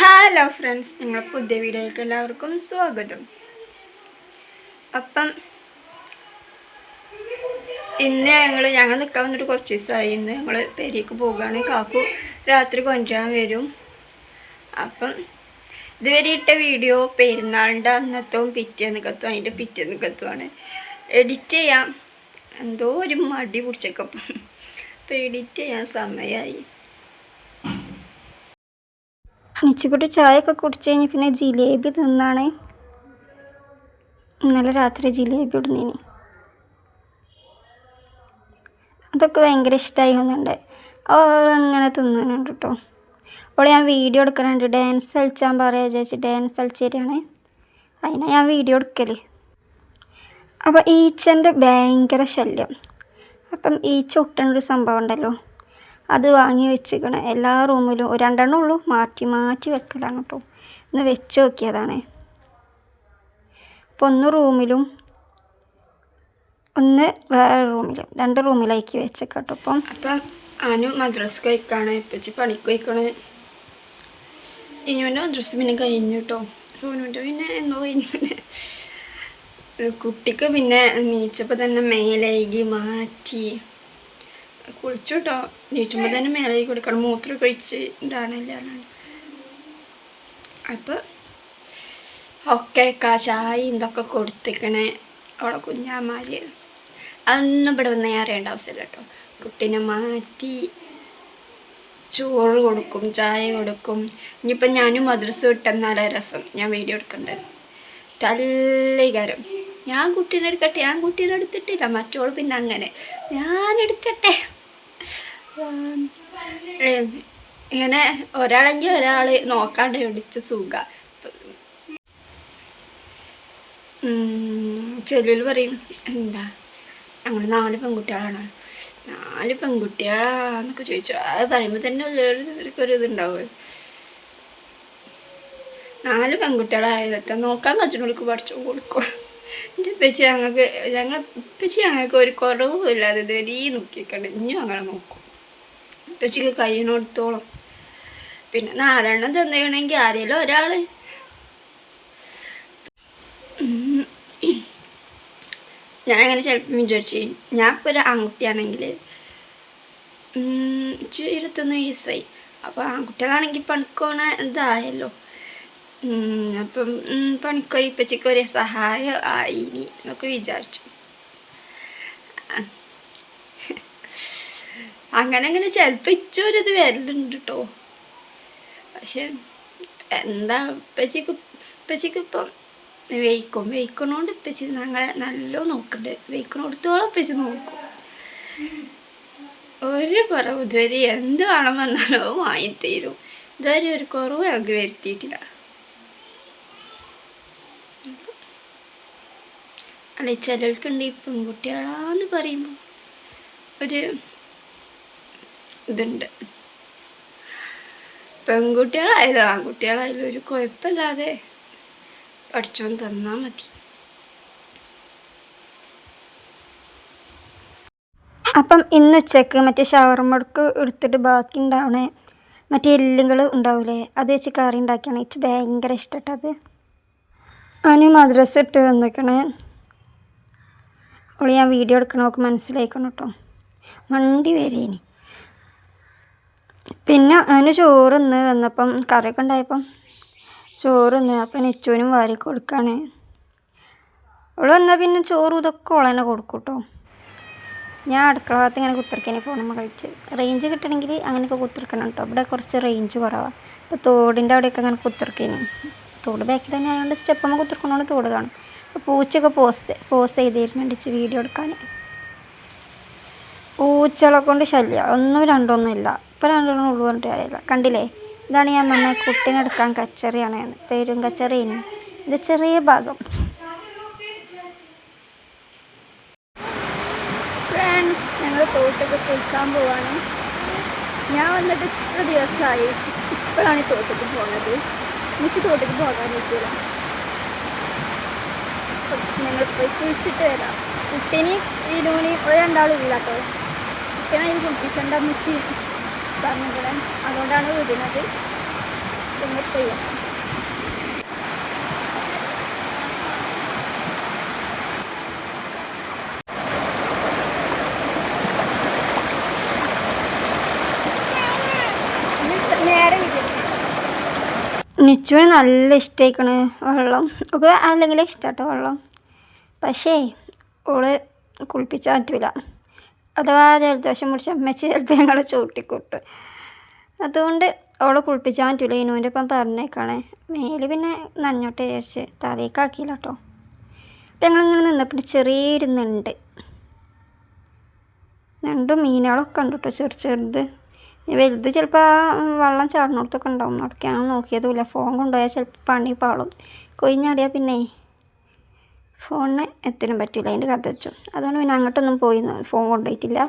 Hello friends, നിങ്ങളെ പുതിയ വീഡിയോയിലേക്ക് എല്ലാവർക്കും സ്വാഗതം. അപ്പം ഇന്ന് ഞങ്ങൾ നിൽക്കാൻ വന്നിട്ട് കുറച്ച് ദിവസമായി. ഇന്ന് ഞങ്ങൾ പെരിക്ക് പോകുകയാണ്. കാക്കു രാത്രി കൊണ്ടുവരാൻ വരും. അപ്പം ഇതുവരെ ഇട്ട വീഡിയോ പെരുന്നാളിൻ്റെ അന്നത്തവും പിറ്റേന്നക്കത്തും അതിൻ്റെ പിറ്റേന്നക്കത്തുമാണ്. എഡിറ്റ് ചെയ്യാം എന്തോ ഒരു മടി പിടിച്ചേക്കപ്പം. അപ്പം എഡിറ്റ് ചെയ്യാൻ സമയമായി. നിച്ചുകുട്ടി ചായയൊക്കെ കുടിച്ച് കഴിഞ്ഞ് പിന്നെ ജിലേബി തിന്നാണ്. ഇന്നലെ രാത്രി ജിലേബി ഇടുന്നേനി. അതൊക്കെ ഭയങ്കര ഇഷ്ടമായി വന്നിട്ടുണ്ട്. അങ്ങനെ തിന്നാനുണ്ട് കേട്ടോ. അപ്പോൾ ഞാൻ വീഡിയോ എടുക്കാനുണ്ട്. ഡാൻസ് കളിച്ചാൻ പറയാൻ വിചാരിച്ച് ഡാൻസ് കളിച്ചേരാണ്. അതിനാണ് ഞാൻ വീഡിയോ എടുക്കൽ. അപ്പോൾ ഈച്ചൻ്റെ ഭയങ്കര ശല്യം. അപ്പം ഈച്ച ഒട്ടണൊരു സംഭവം ഉണ്ടല്ലോ, അത് വാങ്ങി വെച്ചിരിക്കണം. എല്ലാ റൂമിലും രണ്ടെണ്ണം ഉള്ളൂ, മാറ്റി മാറ്റി വെക്കലാണ് കേട്ടോ. ഇന്ന് വെച്ച് നോക്കിയതാണ്. അപ്പോൾ ഒന്ന് റൂമിലും ഒന്ന് വേറെ റൂമിലും, 2 റൂമിലേക്ക് വെച്ചേക്കാം കേട്ടോ. അപ്പം അനു മദ്രസക്ക് വയ്ക്കാണ്, ഇപ്പച്ചി പണിക്ക് വയ്ക്കണ്. ഇനുവിൻ്റെ മദ്രസ് പിന്നെ കഴിഞ്ഞു കേട്ടോ. സോനുവിൻ്റെ പിന്നെ എന്നോ കഴിഞ്ഞു. കുട്ടിക്ക് പിന്നെ നീച്ചപ്പോൾ തന്നെ മേലേകി മാറ്റി കുളിച്ചു കേട്ടോ. നീച്ചുമ്പോൾ തന്നെ മേലേക്ക് കൊടുക്കണം, മൂത്രം കഴിച്ച് ഇതാണല്ലോ. അപ്പം ഒക്കെ ചായ ഇതൊക്കെ കൊടുത്തിക്കണേ അവളെ കുഞ്ഞാമാർ. അതൊന്നും ഇവിടെ വന്ന് അറിയേണ്ട ആവശ്യമില്ല കേട്ടോ. കുട്ടീനെ മാറ്റി ചോറ് കൊടുക്കും, ചായ കൊടുക്കും. ഇനിയിപ്പം ഞാനും മദ്രസ വിട്ടെന്നാലേ രസം ഞാൻ വീഡിയോ എടുക്കേണ്ടത്. തല്ലികാരം ഞാൻ കുട്ടീനെ എടുക്കട്ടെ, ഞാൻ കുട്ടീനെ എടുത്തിട്ടില്ല. മറ്റോള് പിന്നെ അങ്ങനെ ഞാനെടുക്കട്ടെ. ഇങ്ങനെ ഒരാളെങ്കിൽ ഒരാൾ നോക്കാണ്ട് പിടിച്ച് സുഖ. ചെല്ലിൽ പറയും, എന്താ ഞങ്ങൾ 4 പെൺകുട്ടികളാണ്, 4 പെൺകുട്ടികളാന്നൊക്കെ ചോദിച്ചു. അത് പറയുമ്പോൾ തന്നെ ഒരു ഇതുണ്ടാവും. 4 പെൺകുട്ടികളായാലും നോക്കാൻ കച്ചനോൾക്ക് പഠിച്ചു കൊടുക്കും. എൻ്റെ ഉപ്പച്ചി ഞങ്ങൾക്ക് ഒരു കുറവും ഇല്ലാതെ ഇതുവരെ നോക്കിക്കണ്ട്. ഇനിയും അങ്ങനെ നോക്കും. ഉപ്പച്ചിക്ക് കഴിയണോടത്തോളം. പിന്നെ 4 എണ്ണം തന്നെയാണെങ്കിൽ ആരെങ്കിലും ഒരാൾ. ഞാൻ അങ്ങനെ ചിലപ്പം വിചാരിച്ചു, ഞാൻ ഇപ്പോൾ ഒരു ആൺകുട്ടിയാണെങ്കിൽ 21 വയസ്സായി. അപ്പോൾ ആൺകുട്ടികളാണെങ്കിൽ പണിക്കോണ ഇതായല്ലോ. അപ്പം പണിക്കോയി ഇപ്പച്ചക്ക് ഒരു സഹായം ആയിനി എന്നൊക്കെ വിചാരിച്ചു. അങ്ങനെ ചിലപ്പോൾ ഇച്ചൊരിത് വരലുണ്ട് കേട്ടോ. പക്ഷെ എന്താ ഇപ്പച്ചിക്ക് ഇപ്പം വെയ്ക്കണോണ്ട് ഇപ്പച്ചി ഞങ്ങളെ നല്ല നോക്കുന്നുണ്ട്. വെയ്ക്കണോടത്തോളം ഇപ്പച്ചി നോക്കും. ഒരു കുറവ് ഇതുവരെ എന്ത് വേണം വന്നാലോ വാങ്ങിത്തരും. ഇതുവരെ ഒരു കുറവ് ഞങ്ങൾക്ക് വരുത്തിയിട്ടില്ല. അല്ല, ചിലർക്കുണ്ട് ഈ പെൺകുട്ടികളാന്ന് പറയുമ്പോൾ ഒരു ഇതുണ്ട്. പെൺകുട്ടികളായാലും ആൺകുട്ടികളായാലും ഒരു കുഴപ്പമില്ലാതെ പഠിച്ചോൻ തന്നാൽ മതി. അപ്പം ഇന്ന് ഉച്ചക്ക് മറ്റേ ഷവർമ്മക്ക് എടുത്തിട്ട് ബാക്കി ഉണ്ടാവണേ മറ്റേ എല്ലുകൾ ഉണ്ടാവില്ലേ, അത് വെച്ച് കറി ഉണ്ടാക്കിയാണ്. എനിക്ക് ഭയങ്കര ഇഷ്ടപ്പെട്ടത്. അനു മദ്രസ ഇട്ട് വന്നിക്കണേ. അവൾ ഞാൻ വീഡിയോ എടുക്കണമൊക്കെ മനസ്സിലാക്കണം കേട്ടോ. വണ്ടി വരേനി. പിന്നെ അതിന് ചോറിന്ന് വന്നപ്പം കറിയൊക്കെ ഉണ്ടായപ്പം ചോറിന്ന്. അപ്പം നെച്ചൂനും വാരി കൊടുക്കാണ്. അവൾ വന്നാൽ പിന്നെ ചോറും ഇതൊക്കെ അവൾ തന്നെ കൊടുക്കും കേട്ടോ. ഞാൻ അടുക്കള ഭാഗത്ത് ഇങ്ങനെ കുത്തിറക്കേനെ ഫോണുമ്മ കളിച്ച്. റേഞ്ച് കിട്ടണമെങ്കിൽ അങ്ങനെയൊക്കെ കുത്തിറക്കണം കേട്ടോ. ഇവിടെ കുറച്ച് റേഞ്ച് കുറവാണ്. അപ്പോൾ തോടിൻ്റെ അവിടെയൊക്കെ അങ്ങനെ കുത്തിറക്കേനെ. തോട് ബാക്കിൽ തന്നെ ആയതുകൊണ്ട് സ്റ്റെപ്പമ്മ കുത്തിറക്കണോണ്ട് തോട് കാണും. അപ്പോൾ പൂച്ചയൊക്കെ പോസ് ചെയ്തിരുന്നുണ്ടിച്ച് വീഡിയോ എടുക്കാൻ. പൂച്ചകളെ കൊണ്ട് ശല്യം 1 2 ഇല്ല. ഇപ്പോൾ 2 ഉള്ളു പറഞ്ഞിട്ട് ആയില്ല. കണ്ടില്ലേ, ഇതാണ് ഞാൻ പറഞ്ഞ കുട്ടീനെ എടുക്കാൻ കച്ചറിയാണ്. പേരും കച്ചറിയാണ്. ഇത് ചെറിയ ഭാഗം. ഫ്രണ്ട്സ്, ഞങ്ങൾ തോട്ടൊക്കെ കുളിച്ചാൻ പോവാണ്. ഞാൻ വന്നിട്ട് ഇത്ര ദിവസമായി. ഇപ്പോഴാണ് തോട്ടത്തിൽ പോകുന്നത്. എനിക്ക് തോട്ടത്തിൽ പോകാൻ പറ്റില്ല. ഞങ്ങൾ പോയി കുളിച്ചിട്ട് വരാം. കുട്ടീനെയും ഇനൂനെയും 2 ഇല്ല കേട്ടോ. കുട്ടീനെ അതിന് കുളിപ്പിച്ചേണ്ട അമ്മച്ചി പറഞ്ഞത്, അതുകൊണ്ടാണ് വിടുന്നത്. പിന്നെ നിച്ചുവിന് നല്ല ഇഷ്ടമായിക്കണ് വെള്ളം ഒക്കെ അല്ലെങ്കിൽ ഇഷ്ടമാട്ടോ വെള്ളം. പക്ഷേ ഓള് കുളിപ്പിച്ചാൽ പറ്റൂല. അഥവാ ജലദോഷം പിടിച്ച അമ്മച്ചി ചിലപ്പോൾ ഞങ്ങളെ ചൂട്ടിക്കൂട്ടും. അതുകൊണ്ട് അവളെ കുളിപ്പിച്ചാൽ പറ്റൂല. ഇനുവിൻ്റെ ഒപ്പം പറഞ്ഞേക്കാണേ. മേല് പിന്നെ നനഞ്ഞോട്ട് വിചാരിച്ച് തലയ്ക്കാക്കിയില്ല കേട്ടോ. അപ്പം ഞങ്ങളിങ്ങനെ നിന്നപ്പോൾ ചെറിയൊരു ഞണ്ടും മീനുകളൊക്കെ ഉണ്ട് കേട്ടോ, ചെറുത്. വലുത് ചിലപ്പോൾ ആ വെള്ളം ചാടിനോടത്തൊക്കെ ഉണ്ടാവും. അവിടേക്ക് ഞാൻ നോക്കിയതുമില്ല. ഫോൺ കൊണ്ടുപോയാൽ ചിലപ്പോൾ പണി പാളും. കൊയിഞ്ഞാടിയാൽ പിന്നെ ഫോണിന് എത്തിനും പറ്റില്ല, അതിൻ്റെ കഥ വെച്ചു. അതുകൊണ്ട് പിന്നെ അങ്ങോട്ടൊന്നും പോയി ഫോൺ കൊണ്ടുപോയിട്ടില്ല.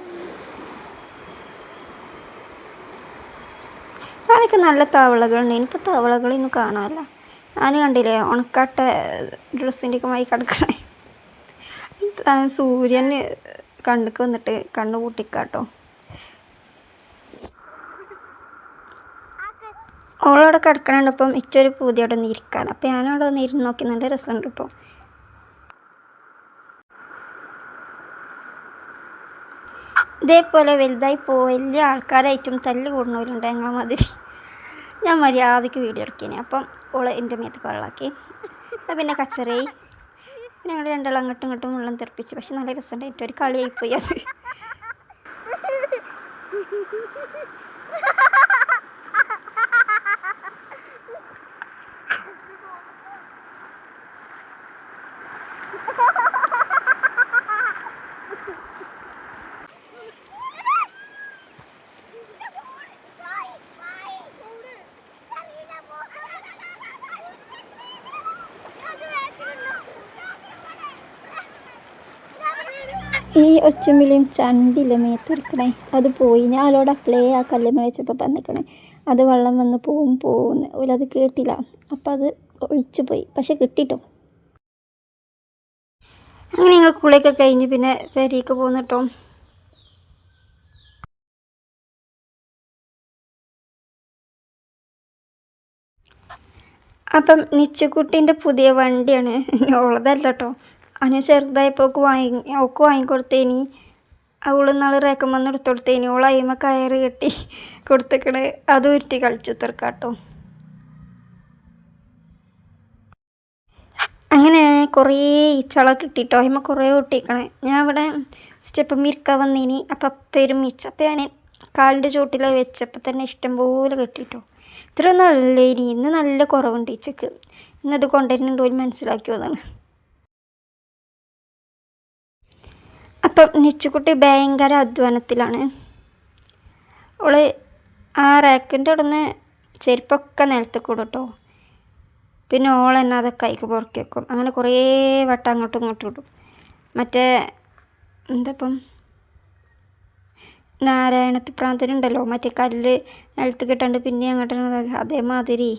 അതൊക്കെ നല്ല തവളകളുണ്ട്. ഇനിയിപ്പോൾ തവളകളൊന്നും കാണാമല്ല. ഞാൻ കണ്ടില്ലേ ഉണക്കാട്ട ഡ്രസ്സിൻ്റെയൊക്കെ മായി കിടക്കണേ. സൂര്യൻ കണ്ണുക്ക് വന്നിട്ട് കണ്ണ് കൂട്ടിക്കാട്ടോ. ഓളവിടെ കിടക്കണുണ്ടപ്പം ഇച്ചൊരു പൂതി അവിടെ ഒന്ന് ഇരിക്കാൻ. അപ്പം ഞാനവിടെ ഒന്ന് ഇരുന്ന് നോക്കി. നല്ല രസമുണ്ട് കേട്ടോ. ഇതേപോലെ വലുതായി വലിയ ആൾക്കാരായിട്ടും തല്ല് കൂടുന്നവരുണ്ട് ഞങ്ങളെ മാതിരി. ഞാൻ മര്യാദയ്ക്ക് വീഡിയോ എടുക്കേനെ. അപ്പം ഓള് എൻ്റെ മേത്തേക്ക് വെള്ളമാക്കി. പിന്നെ കച്ചറയായി. പിന്നെ ഞങ്ങൾ രണ്ടാളും അങ്ങോട്ടും ഇങ്ങോട്ടും വെള്ളം തെറിപ്പിച്ച്. പക്ഷെ നല്ല രസമുണ്ടായിട്ട് ഒരു കളിയായിപ്പോയി അത്. ഈ ഒച്ചമ്പിളിയും ചണ്ടില്ല മേത്തെടുക്കണേ, അത് പോയി. ഞാൻ അവളോട് അപ്ലൈ ആ കല്ലുമ്മ വെച്ചപ്പോൾ പറഞ്ഞിരിക്കണേ അത് വെള്ളം വന്ന് പോകുന്നു. ഓലത് കേട്ടില്ല. അപ്പം അത് ഒഴിച്ചു പോയി. പക്ഷെ കിട്ടിട്ടോ. അങ്ങനെ ഞങ്ങൾ കുളിയൊക്കെ കഴിഞ്ഞ് പിന്നെ പെരേക്ക് പോന്നിട്ടോ. അപ്പം നിച്ചുക്കുട്ടീൻ്റെ പുതിയ വണ്ടിയാണ്. ഓളതല്ല കേട്ടോ. അതിന് ചെറുതായപ്പോൾ അവൾക്ക് വാങ്ങിക്കൊടുത്തേനി. അവൾ നാളെ റേക്കം വന്ന് എടുത്തുകൊടുത്തേനി. ഓൾ അയിമ കയറ് കെട്ടി കൊടുത്തേക്കണ്. അത് ഉരുട്ടി കളിച്ചു തീർക്കാട്ടോ. അങ്ങനെ കുറേ ഈച്ചള കിട്ടിയിട്ടോ. അതിമ കുറേ ഒട്ടിക്കണേ. ഞാൻ ഇവിടെ സ്റ്റെപ്പ് മിരിക്കാൻ വന്നേനി. അപ്പം പെരും ഈച്ച. അപ്പം ഞാൻ കാലിൻ്റെ ചുവട്ടിൽ വെച്ചപ്പോൾ തന്നെ ഇഷ്ടംപോലെ കിട്ടിയിട്ടോ. ഇത്രയൊന്നും അല്ലേനി. ഇന്ന് നല്ല കുറവുണ്ട് ഈച്ചക്ക്. ഇന്നത് കൊണ്ടുവരുന്നുണ്ടോ എന്ന് മനസ്സിലാക്കി വന്നാണ്. അപ്പം നിച്ചുക്കുട്ടി ഭയങ്കര അധ്വാനത്തിലാണ്. അവൾ ആ റാക്കിൻ്റെ അവിടെ നിന്ന് ചെരുപ്പൊക്കെ നിലത്ത് കൂടും കേട്ടോ. പിന്നെ ഓൾ തന്നെ അതൊക്കെ കൈക്ക് പുറക്കി വെക്കും. അങ്ങനെ കുറേ വട്ടം അങ്ങോട്ടും ഇങ്ങോട്ടും ഇടും. മറ്റേ എന്തപ്പം നാരായണത്ത് പ്രാന്തനുണ്ടല്ലോ, മറ്റേ കല്ല് നിലത്ത് കിട്ടാണ്ട് പിന്നെ അങ്ങോട്ട് അതേമാതിരി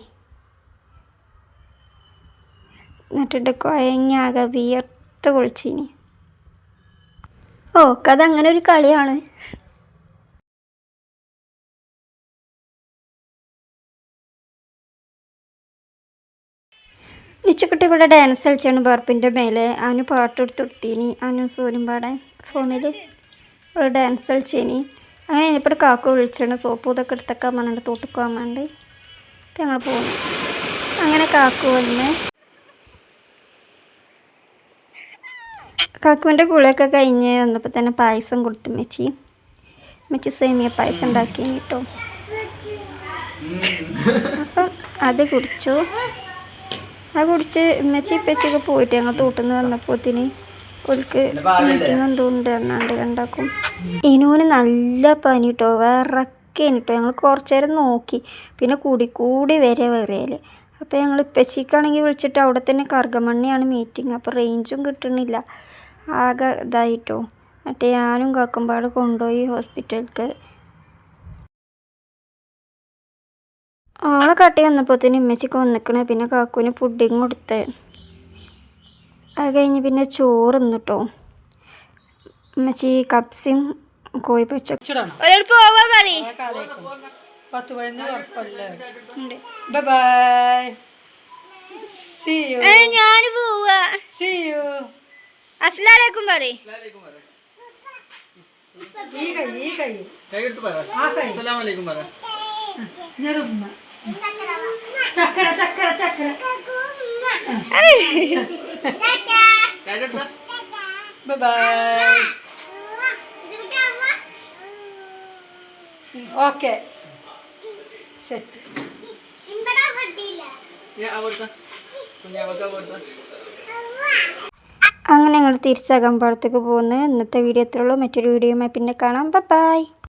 എന്നിട്ടിട്ട് കുഴങ്ങാകെ വിയർത്ത് കുളിച്ചിനി. ഓക്കത് അങ്ങനെ ഒരു കളിയാണ്. നിച്ചുക്കുട്ടി ഇവിടെ ഡാൻസ് കളിച്ചാണ് ബർപ്പിൻ്റെ മേലെ. അവന് പാട്ട് എടുത്ത് കൊടുത്തീനി. അവന് സൂര്യൻ പാടാൻ ഫോണിൽ ഇവിടെ ഡാൻസ് കളിച്ചേനി. അങ്ങനെ കഴിഞ്ഞപ്പോൾ കാക്കു വിളിച്ചാണ് സോപ്പ് ഇതൊക്കെ എടുത്തൊക്കെ പറഞ്ഞിട്ട് തോട്ടിക്ക് പോകാൻ വേണ്ടി. അപ്പം ഞങ്ങൾ പോകുന്നു. അങ്ങനെ കാക്കു വന്ന് കാക്കുവിൻ്റെ കുളിയൊക്കെ കഴിഞ്ഞ് വന്നപ്പോൾ തന്നെ പായസം കൊടുത്തു മെച്ചി സേമിയ പായസം ഉണ്ടാക്കി കേട്ടോ. അപ്പം അത് കുടിച്ചു. അത് കുടിച്ച് ഉമ്മച്ചി ഇപ്പച്ചൊക്കെ പോയിട്ട് ഞങ്ങൾ തോട്ടുന്ന് വന്നപ്പോത്തിന് ഓൾക്ക് മീറ്റിംഗ് എന്തോ ഉണ്ട് എന്നാണ്ട് രണ്ടാക്കും. ഇനുവിന് നല്ല പനി കേട്ടോ. വിറക്കേനി കേട്ടോ. ഞങ്ങൾ കുറച്ച് നേരം നോക്കി. പിന്നെ കൂടി വരെ വേറിയാല്. അപ്പോൾ ഞങ്ങൾ ഇപ്പച്ചിക്കാണെങ്കിൽ വിളിച്ചിട്ട് അവിടെ തന്നെ കറുകമണ്ണിയാണ് മീറ്റിംഗ്. അപ്പോൾ റേഞ്ചും കിട്ടണില്ല. ആകെ ഇതായിട്ടോ. മറ്റേ ഞാനും കാക്കുമ്പാട് കൊണ്ടുപോയി ഹോസ്പിറ്റലിലേക്ക്. ആളെ കാട്ടി വന്നപ്പോഴത്തേന് ഉമ്മച്ചിക്ക് വന്നിക്കണേ. പിന്നെ കാക്കുവിന് പുഡിങ് കൊടുത്ത് അത് കഴിഞ്ഞ് പിന്നെ ചോറ് തിന്നിട്ടോ. ഉമ്മച്ചി കപ്സിയും കോഴി പൊരിച്ച 10-15 വർഷമല്ലേ. ഉണ്ട്. ബൈ. See you. ഞാൻ പോവാ. See you. അസ്സലാമലൈക്കും പറയ്. ഈ കൈ എടുത്ത് പറ. അസ്സലാമു അലൈക്കും പറ. ചക്കര ചക്കര ചക്കര. ബൈ. Okay set. അങ്ങനെ ഞങ്ങൾ തിരിച്ചകമ്പഴത്തേക്ക് പോകുന്നു. ഇന്നത്തെ വീഡിയോ എത്രയുള്ളൂ. മറ്റൊരു വീഡിയോയുമായി പിന്നെ കാണാം. ബൈ.